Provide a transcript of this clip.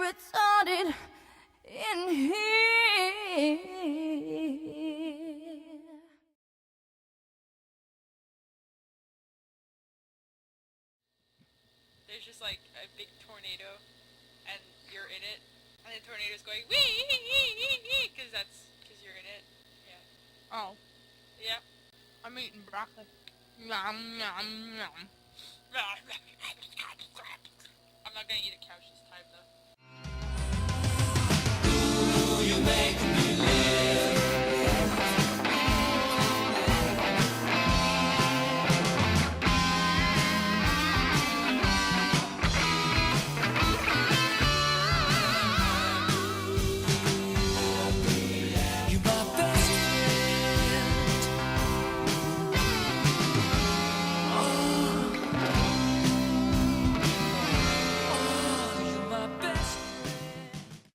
retarded in here. There's just like a big tornado, and you're in it, and the tornado's going wee, because you're in it. Yeah. Oh, Yep. I'm eating broccoli. Yum, yum, yum. I'm not gonna eat a couch this time though.